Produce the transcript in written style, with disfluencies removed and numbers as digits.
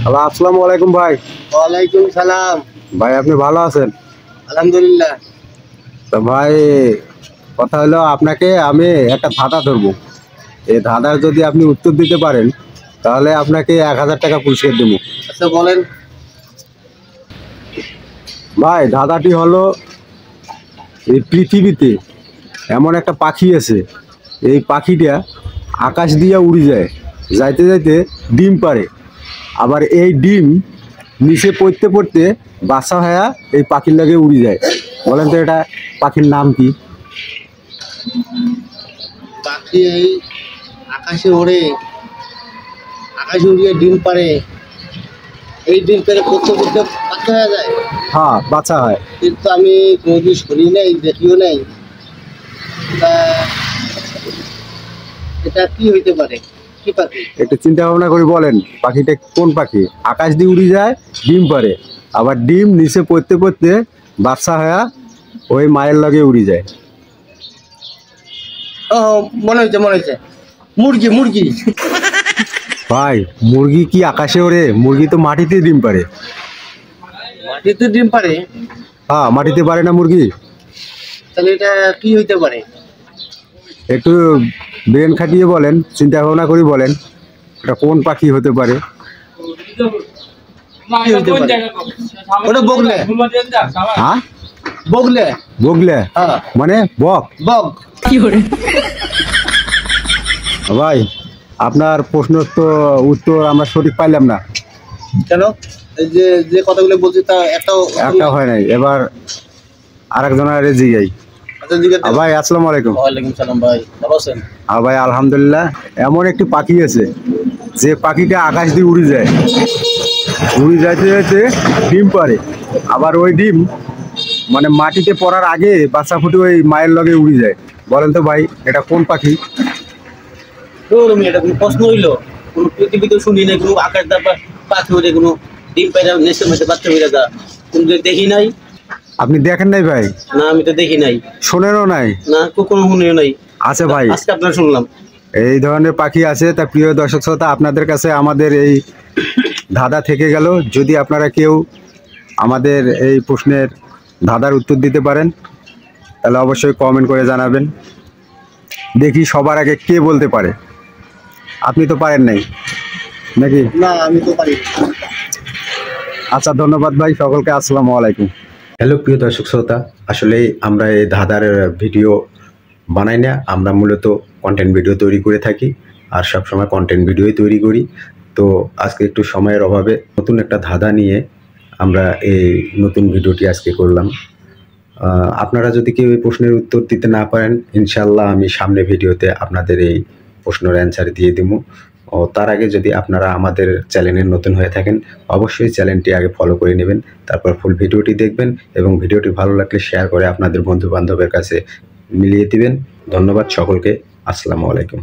Hello, আসসালামু আলাইকুম ভাই। ওয়ালাইকুম সালাম। ভাই আপনি ভালো আছেন? আলহামদুলিল্লাহ। তো ভাই কথা হলো, আপনাকে আমি একটা ধাঁধা ধরবো। এই ধাঁধার যদি আপনি উত্তর দিতে পারেন তাহলে আপনাকে 1000 টাকা পুরস্কার দেবো। আচ্ছা বলেন। ভাই ধাঁধাটি হলো, এই পৃথিবীতে এমন একটা পাখি আছে, এই পাখিটা আকাশ দিয়ে উড়ে যায়, যাইতে যাইতে ডিম পারে, আবার এই ডিম নিচে পড়তে পড়তে বাসা হয়ে এই পাখির লাগে উড়ে যায়। বলেন তো এটা পাখির নাম কি? পাখি এই আকাশে ওড়ে, আকাশে উড়িয়ে ডিম পারে, এই ডিম পেরে করতে করতে বাচ্চা হয়ে যায়। হ্যাঁ, বাচ্চা হয়। কিন্তু আমি কোনোদিন শুনি নাই, দেখিও নাই। তা এটা কি হইতে পারে? কি পাখি? একটু চিন্তা ভাবনা করে বলেন, পাখিটা কোন পাখি? আকাশ দিয়ে উড়ে যায়, ডিম পারে, আবার ডিম নিচে পড়তে পড়তে বাচ্চা হয়ে ওই মায়ের লাগে উড়ে যায়। ও, মনে হয়েছে মনে হয়েছে, মুরগি মুরগি। ভাই মুরগি কি আকাশে ওড়ে? মুরগি তো মাটিতে ডিম পারে। মাটিতে ডিম পারে? হ্যাঁ, মাটিতে পারে না মুরগি। তাহলে এটা কি হইতে পারে? একটু ব্রেন খাটিয়ে বলেন, চিন্তা ভাবনা করে বলেন, এটা কোন পাখি হতে পারে? কি হইতে পারে? ওটা বগলে। হ্যাঁ, বগলে। বগলে? হ্যাঁ। মানে বক? বগ। ভাই আপনার প্রশ্ন তো উত্তর আমরা সঠিক পাইলাম না। কেন? এই যে যে কথাগুলো বলছি তা একটা হয় নাই, এবার আরেকজনের জিগাই। আচ্ছা জিজ্ঞাসা। ভাই আসসালামু আলাইকুম। ওয়ালাইকুম সালাম ভাই, ভালো আছেন? ভাই আলহামদুলিল্লাহ। এমন একটি পাখি আছে যে পাখিটা আকাশ দিয়ে উড়ে যায়, উড়ে যাইতে যাইতে ডিম পারে, আবার ওই ডিম মানে মাটিতে পড়ার আগে বাচ্চা ফুটে ওই মায়ের লগে উড়ে যায়। বলেন তো ভাই এটা কোন পাখি? তুমি এটা কোনো প্রশ্ন হইলো? কোনো পৃথিবীতে শুনি নাই কোনো আকাশ দাপা পাখি ওরে কোনো ডিম পাইরা নেশে মেশে বাচ্চা হইরা যা, কোনো দেখি নাই। আপনি দেখেন নাই ভাই? না আমি তো দেখি নাই। শোনেনও নাই? না কখনো শুনিও নাই। আছে ভাই, আজকে আপনার শুনলাম। এই ধরনের পাখি আছে। তা প্রিয় দর্শক শ্রোতা, আপনাদের কাছে আমাদের এই ধাঁধা থেকে গেল। যদি আপনারা কেউ আমাদের এই প্রশ্নের ধাঁধার উত্তর দিতে পারেন তাহলে অবশ্যই কমেন্ট করে জানাবেন। দেখি সবার আগে কে বলতে পারে। আপনি তো পারেন নাই নাকি? না আমি তো পারি। আচ্ছা, ধন্যবাদ ভাই, সকলকে আসসালামু আলাইকুম। হ্যালো প্রিয় দর্শক শ্রোতা, আসলে আমরা এই ধাঁধার ভিডিও বানাই না, আমরা মূলত কন্টেন্ট ভিডিও তৈরি করে থাকি, আর সবসময় কন্টেন্ট ভিডিওই তৈরি করি। তো আজকে একটু সময়ের অভাবে নতুন একটা ধাঁধা নিয়ে আমরা এই নতুন ভিডিওটি আজকে করলাম। আপনারা যদি কেউ এই প্রশ্নের উত্তর দিতে না পারেন, ইনশাল্লাহ আমি সামনে ভিডিওতে আপনাদের এই প্রশ্নের অ্যান্সার দিয়ে দেবো। ও তার আগে যদি আপনারা আমাদের চ্যানেলে নতুন হয়ে থাকেন, অবশ্যই চ্যানেলটি আগে ফলো করে নেবেন, তারপর ফুল ভিডিওটি দেখবেন এবং ভিডিওটি ভালো লাগলে শেয়ার করে আপনাদের বন্ধু বান্ধবের কাছে মিলিয়ে দিবেন। ধন্যবাদ সকলকে, আসসালামু আলাইকুম।